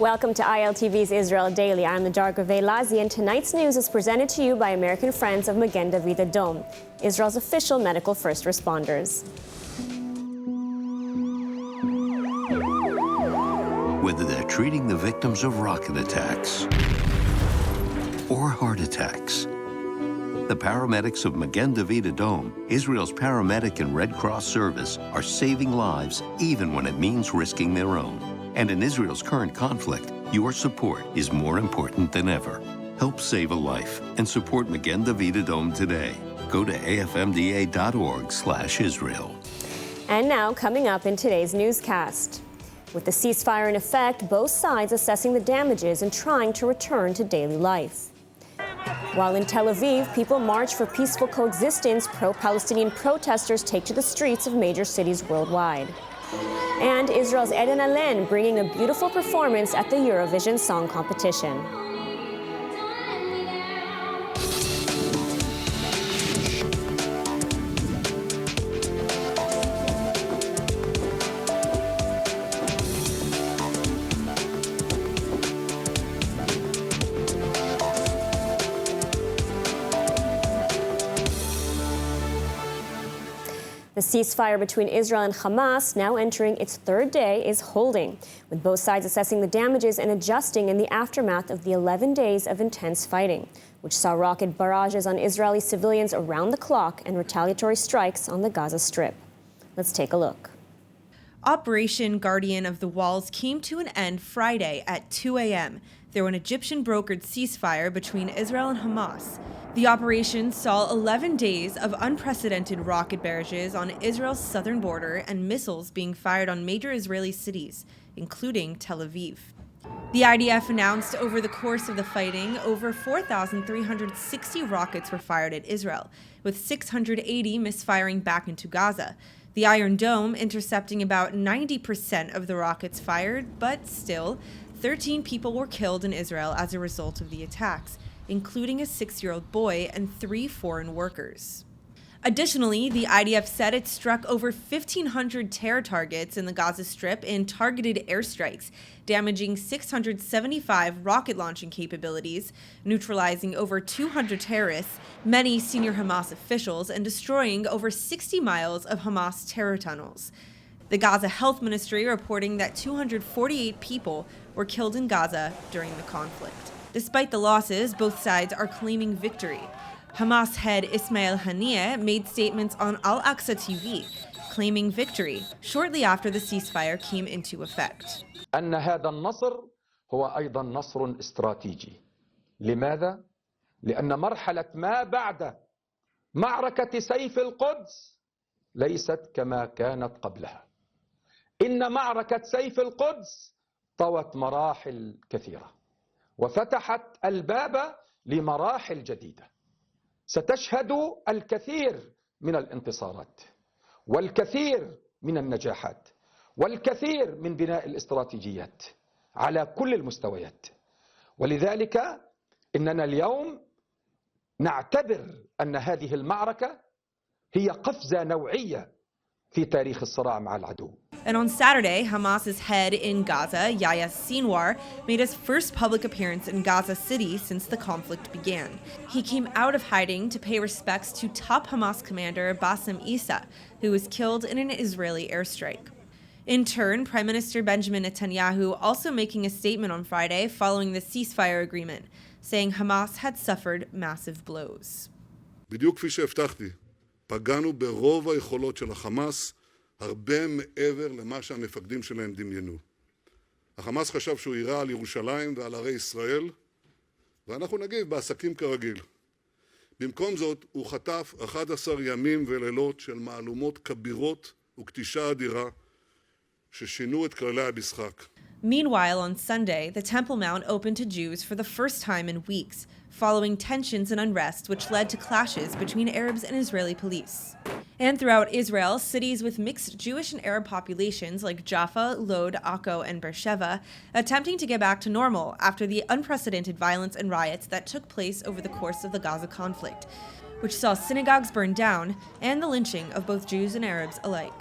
Welcome to ILTV's Israel Daily. I'm the Darga Veilazi, and tonight's news is presented to you by American Friends of Magen David Adom, Israel's official medical first responders. Whether they're treating the victims of rocket attacks or heart attacks, the paramedics of Magen David Adom, Israel's paramedic and Red Cross service, are saving lives even when it means risking their own. And in Israel's current conflict, your support is more important than ever. Help save a life and support Magen David Adom today. Go to afmda.org/Israel. And now, coming up in today's newscast. With the ceasefire in effect, both sides assessing the damages and trying to return to daily life. While in Tel Aviv, people march for peaceful coexistence, pro-Palestinian protesters take to the streets of major cities worldwide. And Israel's Alen bringing a beautiful performance at the Eurovision Song Competition. The ceasefire between Israel and Hamas, now entering its third day, is holding, with both sides assessing the damages and adjusting in the aftermath of the 11 days of intense fighting, which saw rocket barrages on Israeli civilians around the clock and retaliatory strikes on the Gaza Strip. Let's take a look. Operation Guardian of the Walls came to an end Friday at 2 a.m. through an Egyptian-brokered ceasefire between Israel and Hamas. The operation saw 11 days of unprecedented rocket barrages on Israel's southern border and missiles being fired on major Israeli cities, including Tel Aviv. The IDF announced over the course of the fighting, over 4,360 rockets were fired at Israel, with 680 misfiring back into Gaza. The Iron Dome intercepting about 90% of the rockets fired, but still, 13 people were killed in Israel as a result of the attacks, including a 6-year-old boy and 3 foreign workers. Additionally, the IDF said it struck over 1,500 terror targets in the Gaza Strip in targeted airstrikes, damaging 675 rocket launching capabilities, neutralizing over 200 terrorists, many senior Hamas officials, and destroying over 60 miles of Hamas terror tunnels. The Gaza Health Ministry reporting that 248 people were killed in Gaza during the conflict. Despite the losses, both sides are claiming victory. Hamas head Ismail Haniyeh made statements on Al-Aqsa TV, claiming victory shortly after the ceasefire came into effect. أن هذا النصر هو أيضا نصر استراتيجي. لماذا؟ لأن مرحلة ما بعد معركة سيف القدس ليست كما كانت قبلها. إن معركة سيف القدس طوت مراحل كثيرة وفتحت الباب لمراحل جديدة. ستشهد الكثير من الانتصارات والكثير من النجاحات والكثير من بناء الاستراتيجيات على كل المستويات. ولذلك إننا اليوم نعتبر أن هذه المعركة هي قفزة نوعية في تاريخ الصراع مع العدو. And on Saturday, Hamas's head in Gaza, Yahya Sinwar, made his first public appearance in Gaza City since the conflict began. He came out of hiding to pay respects to top Hamas commander Bassem Issa, who was killed in an Israeli airstrike. In turn, Prime Minister Benjamin Netanyahu also making a statement on Friday following the ceasefire agreement, saying Hamas had suffered massive blows. בדיוק כפי שהבטחתי, פגענו ברוב היכולות של החמאס, הרבה מעבר למה שהמפקדים שלהם דמיינו. החמאס חשב שהוא יירה על ירושלים ועל ערי ישראל, ואנחנו נגיב בעסקים כרגיל. במקום זאת, הוא חטף 11 ימים ולילות של מהלומות כבירות וכתישה אדירה, ששינו את כללי המשחק. Meanwhile, on Sunday, the Temple Mount opened to Jews for the first time in weeks, following tensions and unrest which led to clashes between Arabs and Israeli police. And throughout Israel, cities with mixed Jewish and Arab populations like Jaffa, Lod, Akko, and Beersheba attempting to get back to normal after the unprecedented violence and riots that took place over the course of the Gaza conflict, which saw synagogues burned down and the lynching of both Jews and Arabs alike.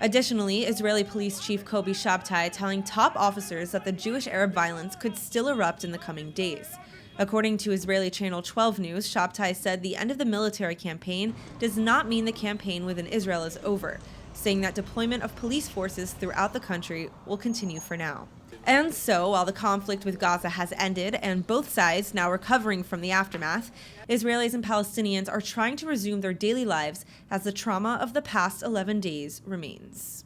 Additionally, Israeli Police Chief Kobi Shabtai telling top officers that the Jewish-Arab violence could still erupt in the coming days. According to Israeli Channel 12 News, Shabtai said the end of the military campaign does not mean the campaign within Israel is over, saying that deployment of police forces throughout the country will continue for now. And so, while the conflict with Gaza has ended and both sides now recovering from the aftermath, Israelis and Palestinians are trying to resume their daily lives as the trauma of the past 11 days remains.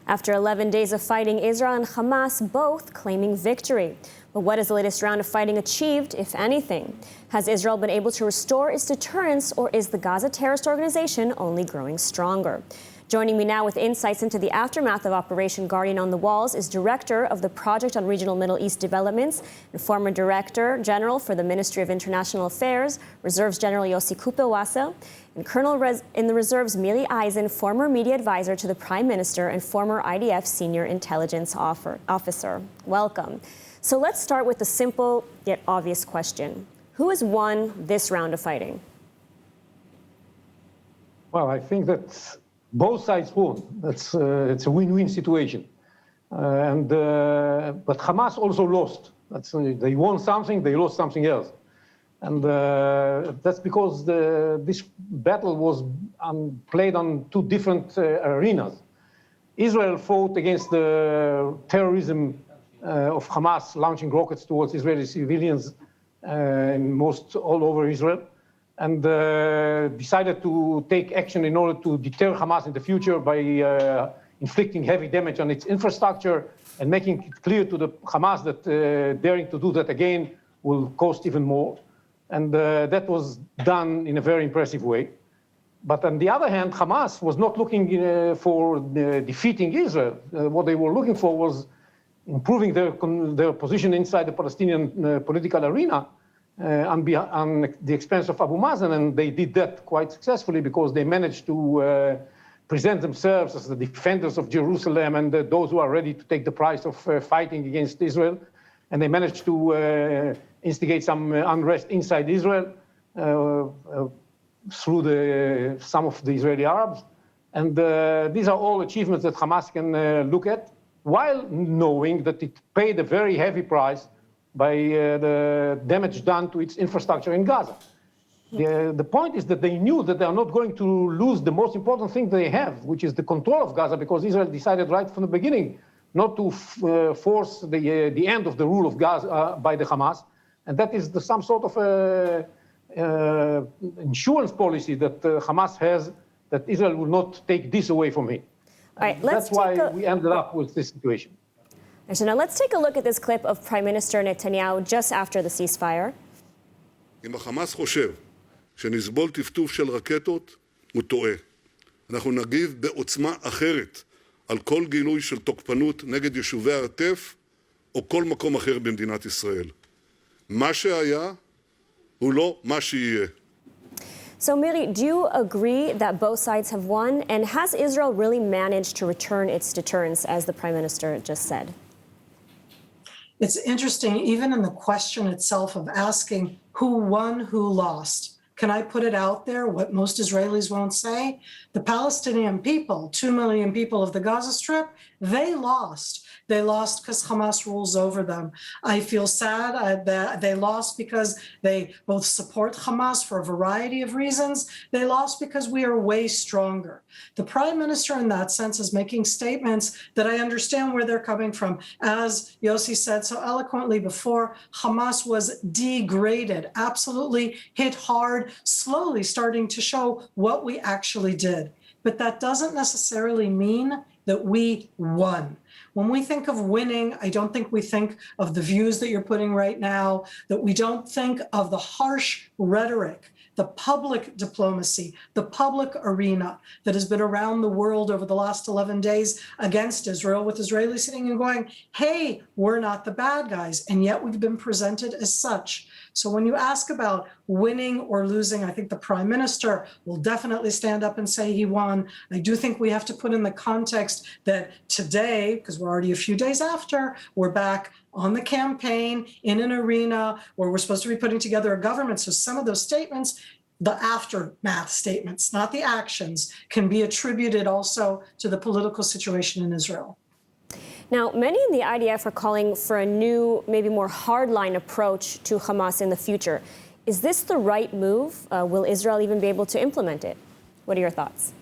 After 11 days of fighting, Israel and Hamas both claiming victory. But what has the latest round of fighting achieved, if anything? Has Israel been able to restore its deterrence, or is the Gaza terrorist organization only growing stronger? Joining me now with insights into the aftermath of Operation Guardian on the Walls is Director of the Project on Regional Middle East Developments and former Director General for the Ministry of International Affairs, Reserves General Yossi Kupe-Wassel, and Colonel in the Reserves Mili Eisen, former media advisor to the Prime Minister and former IDF Senior Intelligence Officer. Welcome. So let's start with the simple yet obvious question. Who has won this round of fighting? Well, I think that both sides won. It's a win-win situation. But Hamas also lost. They won something, they lost something else. And that's because this battle was played on two different arenas. Israel fought against the terrorism of Hamas launching rockets towards Israeli civilians all over Israel, and decided to take action in order to deter Hamas in the future by inflicting heavy damage on its infrastructure and making it clear to the Hamas that daring to do that again will cost even more. And that was done in a very impressive way. But on the other hand, Hamas was not looking for defeating Israel. What they were looking for was improving their position inside the Palestinian political arena on the expense of Abu Mazen, and they did that quite successfully because they managed to present themselves as the defenders of Jerusalem and those who are ready to take the price of fighting against Israel. And they managed to instigate some unrest inside Israel through some of the Israeli Arabs. And these are all achievements that Hamas can look at, while knowing that it paid a very heavy price by the damage done to its infrastructure in Gaza. The point is that they knew that they are not going to lose the most important thing they have, which is the control of Gaza, because Israel decided right from the beginning not to force the end of the rule of Gaza by the Hamas. And that is some sort of insurance policy that Hamas has, that Israel will not take this away from it. All right, that's why we ended up with this situation. So now let's take a look at this clip of Prime Minister Netanyahu just after the ceasefire. אם החמאס חושב שנסבול טפטוף של רקטות, הוא טועה. אנחנו נגיב בעוצמה אחרת על כל גילוי של תוקפנות נגד יישובי העוטף או כל מקום אחר במדינת ישראל. מה שהיה הוא לא מה שיהיה. So, Miri, do you agree that both sides have won? And has Israel really managed to return its deterrence, as the Prime Minister just said? It's interesting, even in the question itself of asking who won, who lost. Can I put it out there, what most Israelis won't say? The Palestinian people, 2 million people of the Gaza Strip, they lost. They lost because Hamas rules over them. I feel sad that they lost because they both support Hamas for a variety of reasons. They lost because we are way stronger. The Prime Minister, in that sense, is making statements that I understand where they're coming from. As Yossi said so eloquently before, Hamas was degraded, absolutely hit hard, slowly starting to show what we actually did. But that doesn't necessarily mean that we won. When we think of winning, I don't think we think of the views that you're putting right now, that we don't think of the harsh rhetoric, the public diplomacy, the public arena that has been around the world over the last 11 days against Israel, with Israelis sitting and going, hey, we're not the bad guys, and yet we've been presented as such. So when you ask about winning or losing, I think the Prime Minister will definitely stand up and say he won. I do think we have to put in the context that today, because we're already a few days after, we're back on the campaign in an arena where we're supposed to be putting together a government. So some of those statements the aftermath statements, not the actions, can be attributed also to the political situation in Israel. Now, many in the IDF are calling for a new, maybe more hardline approach to Hamas in the future. Is this the right move? Will Israel even be able to implement it? What are your thoughts?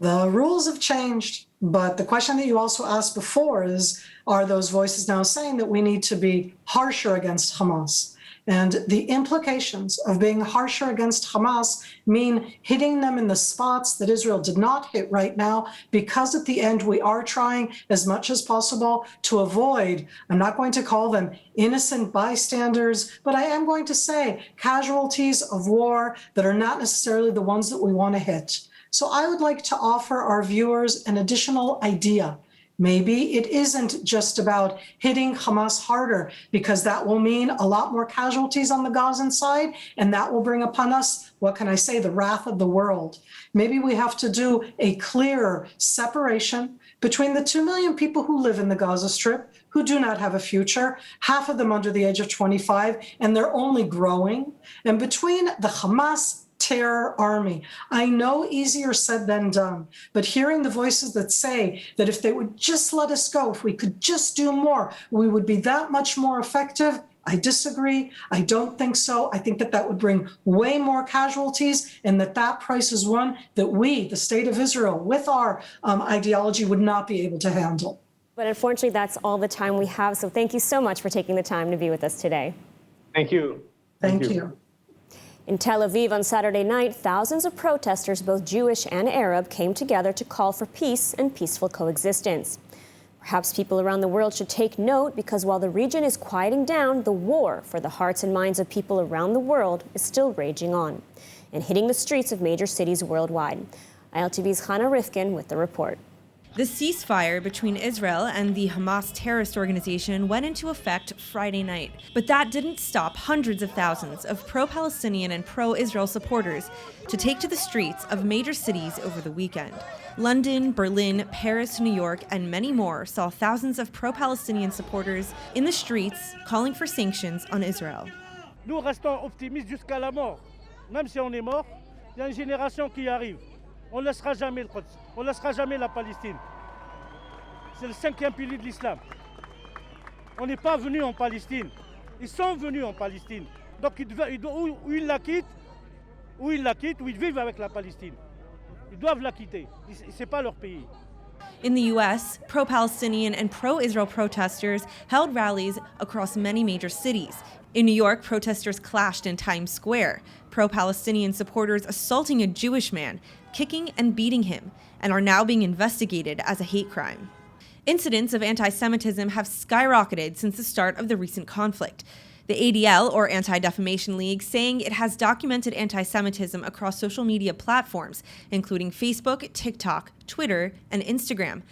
The rules have changed, but the question that you also asked before is, are those voices now saying that we need to be harsher against Hamas? And the implications of being harsher against Hamas mean hitting them in the spots that Israel did not hit right now, because at the end we are trying as much as possible to avoid, I'm not going to call them innocent bystanders, but I am going to say casualties of war that are not necessarily the ones that we want to hit. So I would like to offer our viewers an additional idea. Maybe it isn't just about hitting Hamas harder, because that will mean a lot more casualties on the Gazan side, and that will bring upon us, what can I say, the wrath of the world. Maybe we have to do a clearer separation between the 2 million people who live in the Gaza Strip, who do not have a future, half of them under the age of 25, and they're only growing, and between the Hamas terror army. I know easier said than done, but hearing the voices that say that if they would just let us go, if we could just do more, we would be that much more effective, I disagree. I don't think so. I think that that would bring way more casualties, and that price is one that we, the state of Israel, with our ideology, would not be able to handle. But unfortunately, that's all the time we have. So thank you so much for taking the time to be with us today. Thank you. Thank you. In Tel Aviv on Saturday night, thousands of protesters, both Jewish and Arab, came together to call for peace and peaceful coexistence. Perhaps people around the world should take note, because while the region is quieting down, the war for the hearts and minds of people around the world is still raging on and hitting the streets of major cities worldwide. ILTV's Hannah Rifkin with the report. The ceasefire between Israel and the Hamas terrorist organization went into effect Friday night. But that didn't stop hundreds of thousands of pro-Palestinian and pro-Israel supporters to take to the streets of major cities over the weekend. London, Berlin, Paris, New York, and many more saw thousands of pro-Palestinian supporters in the streets calling for sanctions on Israel. Nous restons optimistes jusqu'à la mort. Même si on est mort, il y a une génération qui arrive. On ne laissera jamais le Quds, on ne laissera jamais la Palestine. C'est le 5e pilier de l'islam. On n'est pas venu en Palestine. Ils sont venus en Palestine. Donc ou ils la quittent, ou ils vivent avec la Palestine. Ils doivent la quitter. Ce n'est pas leur pays. In the U.S., pro-Palestinian and pro-Israel protesters held rallies across many major cities. In New York, protesters clashed in Times Square, pro-Palestinian supporters assaulting a Jewish man, kicking and beating him, and are now being investigated as a hate crime. Incidents of anti-Semitism have skyrocketed since the start of the recent conflict. The ADL, or Anti-Defamation League, saying it has documented anti-Semitism across social media platforms, including Facebook, TikTok, Twitter, and Instagram,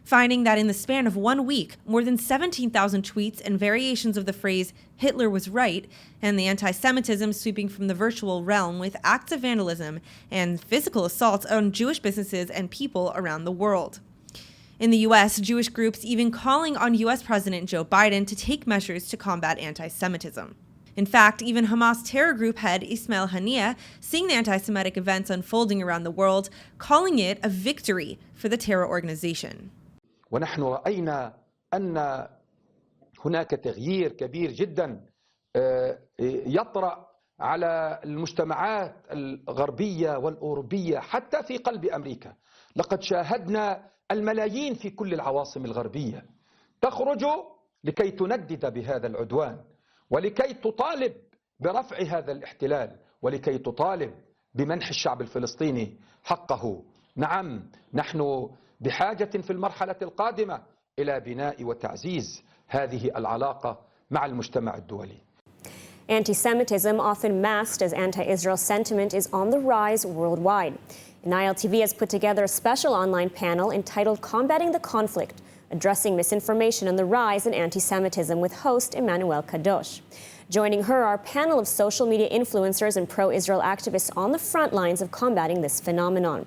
finding that in the span of 1 week, more than 17,000 tweets and variations of the phrase "Hitler was right," and the anti-Semitism sweeping from the virtual realm with acts of vandalism and physical assaults on Jewish businesses and people around the world. In the U.S., Jewish groups even calling on U.S. President Joe Biden to take measures to combat anti-Semitism. In fact, even Hamas terror group head Ismail Haniyeh seeing the anti-Semitic events unfolding around the world, calling it a victory for the terror organization. ونحن رأينا أن هناك تغيير كبير جدا يطرأ على المجتمعات الغربية والأوروبية حتى في قلب أمريكا. لقد شاهدنا الملايين في كل العواصم الغربية تخرج لكي تندد بهذا العدوان، ولكي تطالب برفع هذا الاحتلال، ولكي تطالب بمنح الشعب الفلسطيني حقه. نعم، نحن بحاجة في المرحلة القادمة إلى بناء وتعزيز هذه العلاقة مع المجتمع الدولي. Anti-Semitism, often masked as anti-Israel sentiment, is on the rise worldwide. And ILTV has put together a special online panel entitled Combating the Conflict, addressing misinformation and the rise in anti-Semitism, with host Emmanuel Kadosh. Joining her are a panel of social media influencers and pro-Israel activists on the front lines of combating this phenomenon.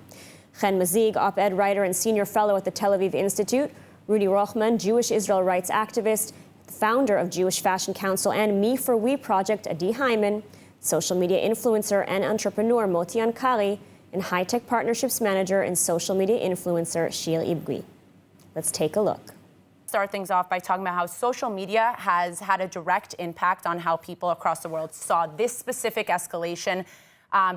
Chen Mazig, op-ed writer and senior fellow at the Tel Aviv Institute, Rudy Rochman, Jewish Israel rights activist, founder of Jewish Fashion Council, and Me for We Project, Adi Hyman, social media influencer and entrepreneur Moti Ankari, and high-tech partnerships manager and social media influencer Shir Ibgui. Let's take a look. Start things off by talking about how social media has had a direct impact on how people across the world saw this specific escalation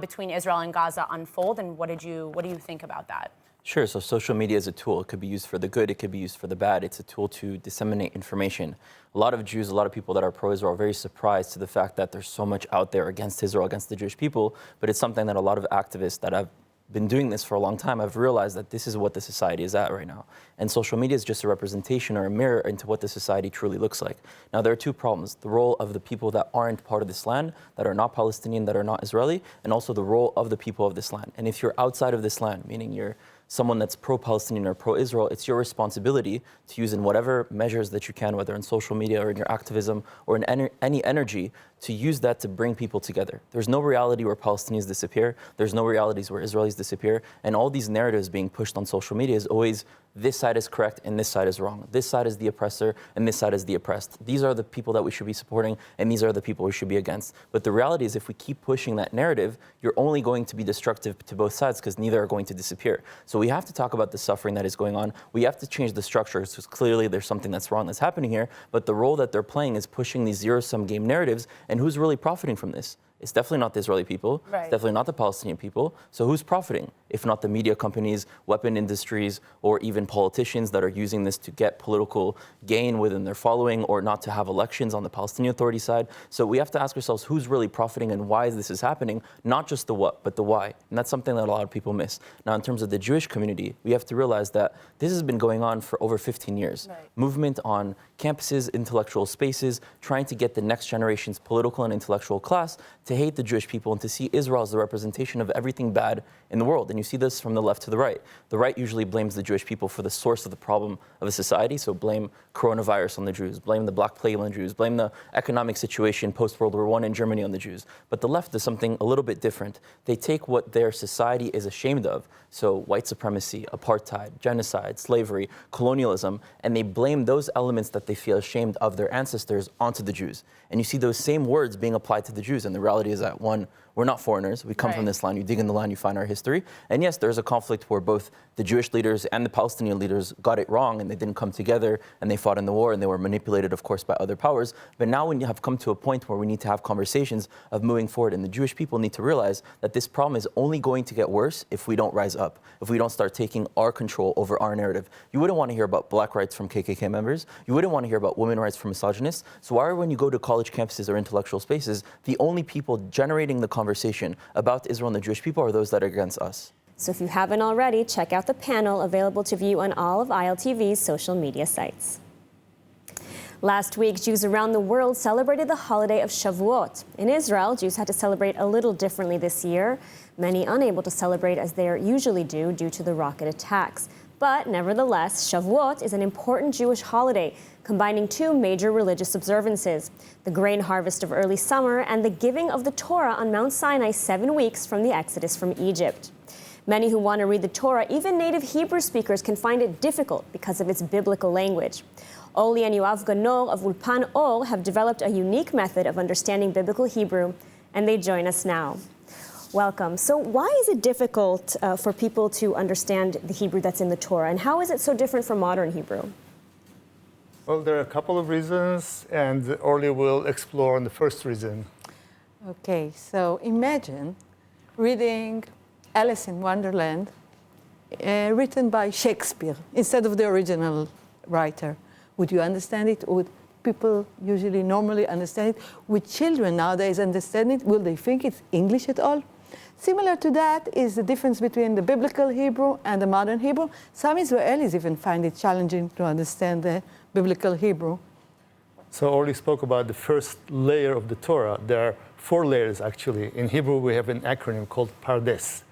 between Israel and Gaza unfold, and what do you think about that? Sure. So social media is a tool. It could be used for the good. It could be used for the bad. It's a tool to disseminate information. A lot of Jews, a lot of people that are pro-Israel are very surprised to the fact that there's so much out there against Israel, against the Jewish people. But it's something that a lot of activists that have been doing this for a long time, I've realized that this is what the society is at right now. And social media is just a representation or a mirror into what the society truly looks like. Now, there are two problems: the role of the people that aren't part of this land, that are not Palestinian, that are not Israeli, and also the role of the people of this land. And if you're outside of this land, meaning you're someone that's pro-Palestinian or pro-Israel, it's your responsibility to use in whatever measures that you can, whether in social media or in your activism or in any energy, to use that to bring people together. There's no reality where Palestinians disappear. There's no realities where Israelis disappear. And all these narratives being pushed on social media is always this side is correct and this side is wrong. This side is the oppressor and this side is the oppressed. These are the people that we should be supporting and these are the people we should be against. But the reality is, if we keep pushing that narrative, you're only going to be destructive to both sides, because neither are going to disappear. So we have to talk about the suffering that is going on. We have to change the structure, because clearly there's something that's wrong that's happening here. But the role that they're playing is pushing these zero-sum game narratives. And who's really profiting from this? It's definitely not the Israeli people. Right. It's definitely not the Palestinian people. So who's profiting? If not the media companies, weapon industries, or even politicians that are using this to get political gain within their following, or not to have elections on the Palestinian Authority side. So we have to ask ourselves, who's really profiting and why this is happening? Not just the what, but the why. And that's something that a lot of people miss. Now, in terms of the Jewish community, we have to realize that this has been going on for over 15 years. Right. Movement on campuses, intellectual spaces, trying to get the next generation's political and intellectual class to hate the Jewish people and to see Israel as the representation of everything bad in the world. And you see this from the left to the right. The right usually blames the Jewish people for the source of the problem of a society. So blame coronavirus on the Jews, blame the Black Plague on the Jews, blame the economic situation post-World War I in Germany on the Jews. But the left does something a little bit different. They take what their society is ashamed of, so white supremacy, apartheid, genocide, slavery, colonialism, and they blame those elements that they feel ashamed of their ancestors onto the Jews. And you see those same words being applied to the Jews. And the reality is that, one, we're not foreigners. We come from this land. You dig in the land, you find our history. And yes, there's a conflict where both the Jewish leaders and the Palestinian leaders got it wrong, and they didn't come together, and they fought in the war, and they were manipulated, of course, by other powers. But now we have come to a point where we need to have conversations of moving forward. And the Jewish people need to realize that this problem is only going to get worse if we don't rise up, if we don't start taking our control over our narrative. You wouldn't want to hear about black rights from KKK members. You wouldn't want to hear about women's rights from misogynists. So why are, when you go to college campuses or intellectual spaces, the only people generating the conversation about Israel and the Jewish people are those that are against us? So if you haven't already, check out the panel available to view on all of ILTV's social media sites. Last week, Jews around the world celebrated the holiday of Shavuot. In Israel, Jews had to celebrate a little differently this year, many unable to celebrate as they usually do due to the rocket attacks. But nevertheless, Shavuot is an important Jewish holiday, combining two major religious observances: the grain harvest of early summer and the giving of the Torah on Mount Sinai 7 weeks from the Exodus from Egypt. Many who want to read the Torah, even native Hebrew speakers, can find it difficult because of its biblical language. Oli and Yoav Ganor of Ulpan Or have developed a unique method of understanding biblical Hebrew, and they join us now. Welcome. So why is it difficult for people to understand the Hebrew that's in the Torah, and how is it so different from modern Hebrew? Well, there are a couple of reasons, and Orly will explore on the first reason. Okay, so imagine reading Alice in Wonderland, written by Shakespeare, instead of the original writer. Would you understand it? Would people usually normally understand it? Would children nowadays understand it? Will they think it's English at all? Similar to that is the difference between the biblical Hebrew and the modern Hebrew. Some Israelis even find it challenging to understand the biblical Hebrew. So Orly spoke about the first layer of the Torah. There are 4 layers, actually. In Hebrew, we have an acronym called Pardes,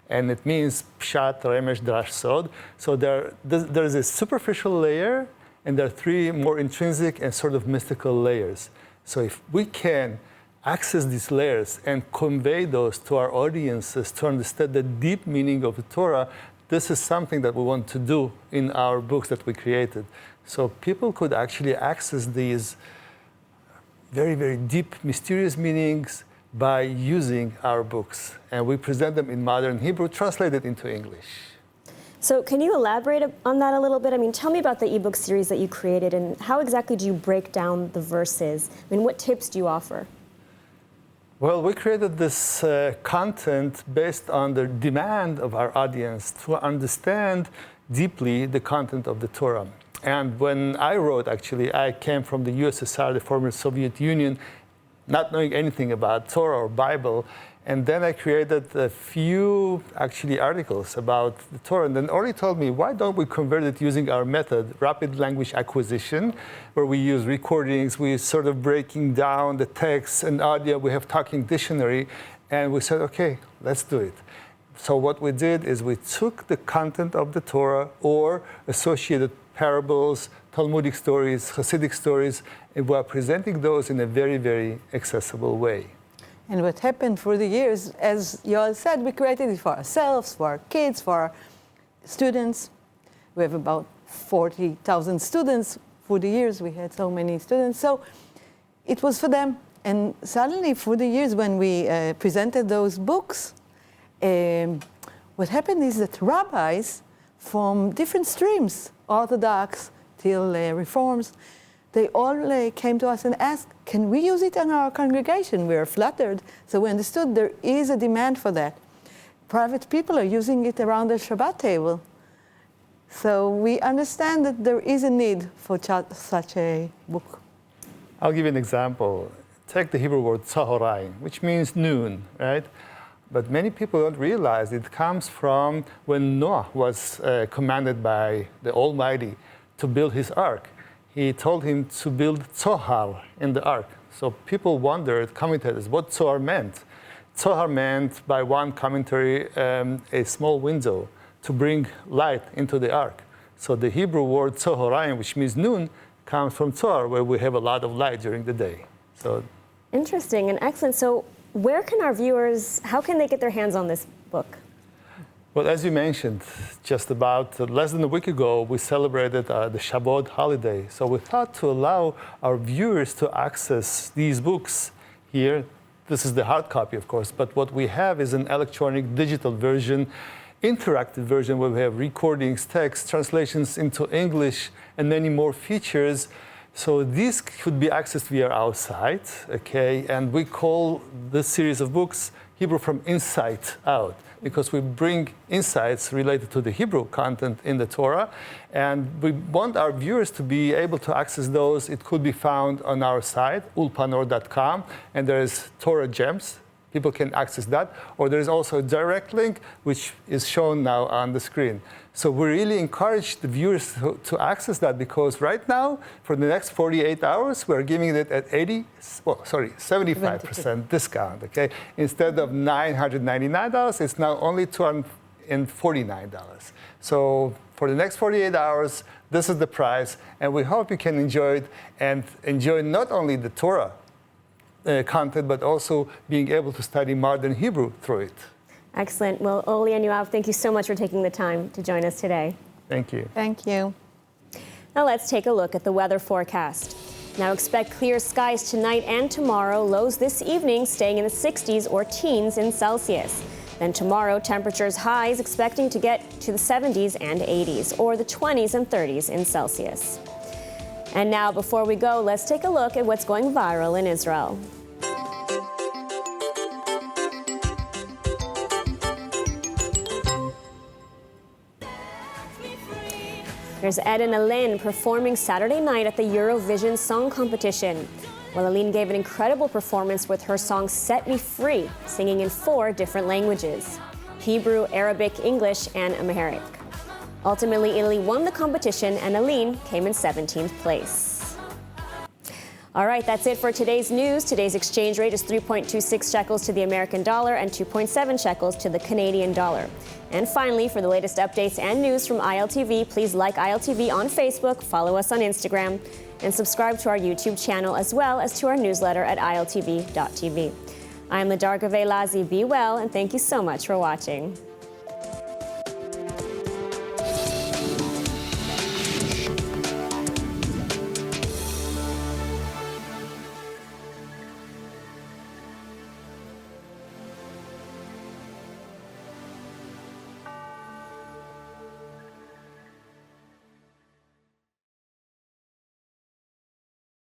and it means Pshat, Remesh, Drash, Sod. So there's a superficial layer, and there are 3 more intrinsic and sort of mystical layers. So if we can access these layers and convey those to our audiences to understand the deep meaning of the Torah, this is something that we want to do in our books that we created. So people could actually access these very, very deep, mysterious meanings by using our books. And we present them in modern Hebrew, translated into English. So can you elaborate on that a little bit? I mean, tell me about the ebook series that you created and how exactly do you break down the verses? I mean, what tips do you offer? Well, we created this content based on the demand of our audience to understand deeply the content of the Torah. And when I wrote, actually, I came from the USSR, the former Soviet Union, not knowing anything about Torah or Bible. And then I created a few, actually, articles about the Torah. And then Ori told me, why don't we convert it using our method, rapid language acquisition, where we use recordings, we sort of breaking down the text and audio, we have talking dictionary. And we said, OK, let's do it. So what we did is we took the content of the Torah or associated parables, Talmudic stories, Hasidic stories, and we are presenting those in a very, very accessible way. And what happened for the years, as Yoel said, we created it for ourselves, for our kids, for our students. We have about 40,000 students. For the years, we had so many students. So it was for them. And suddenly, for the years when we presented those books, what happened is that rabbis from different streams, Orthodox till Reforms, they all came to us and asked, can we use it in our congregation? We are flattered. So we understood there is a demand for that. Private people are using it around the Shabbat table. So we understand that there is a need for such a book. I'll give you an example. Take the Hebrew word tzahoraim, which means noon, right? But many people don't realize it comes from when Noah was commanded by the Almighty to build his ark. He told him to build tzohar in the ark. So people wondered, commentators, what tzohar meant. Tzohar meant, by one commentary, a small window to bring light into the ark. So the Hebrew word tzohorayim, which means noon, comes from tzohar, where we have a lot of light during the day. So interesting and excellent. So where can our viewers, how can they get their hands on this book? Well, as you mentioned, just about less than a week ago, we celebrated the Shabbat holiday. So we thought to allow our viewers to access these books here. This is the hard copy, of course, but what we have is an electronic digital version, interactive version where we have recordings, text, translations into English, and many more features. So these could be accessed via our site, okay? And we call this series of books Hebrew from Inside Out, because we bring insights related to the Hebrew content in the Torah. And we want our viewers to be able to access those. It could be found on our site, ulpanor.com, and there is Torah Gems. People can access that. Or there is also a direct link, which is shown now on the screen. So we really encourage the viewers to access that, because right now, for the next 48 hours, we're giving it at 75% discount, okay? Instead of $999, it's now only $249. So for the next 48 hours, this is the price, and we hope you can enjoy it and enjoy not only the Torah content, but also being able to study modern Hebrew through it. Excellent. Well, Oli and Yoav, thank you so much for taking the time to join us today. Thank you. Thank you. Now let's take a look at the weather forecast. Now expect clear skies tonight and tomorrow, lows this evening staying in the 60s or teens in Celsius. Then tomorrow, temperatures highs expecting to get to the 70s and 80s, or the 20s and 30s in Celsius. And now, before we go, let's take a look at what's going viral in Israel. There's Alen performing Saturday night at the Eurovision Song Competition. Well, Alen gave an incredible performance with her song Set Me Free, singing in 4 different languages: Hebrew, Arabic, English, and Amharic. Ultimately, Italy won the competition, and Alen came in 17th place. All right, that's it for today's news. Today's exchange rate is 3.26 shekels to the American dollar and 2.7 shekels to the Canadian dollar. And finally, for the latest updates and news from ILTV, please like ILTV on Facebook, follow us on Instagram, and subscribe to our YouTube channel, as well as to our newsletter at iltv.tv. I'm Ladar Gavelazi. Be well, and thank you so much for watching.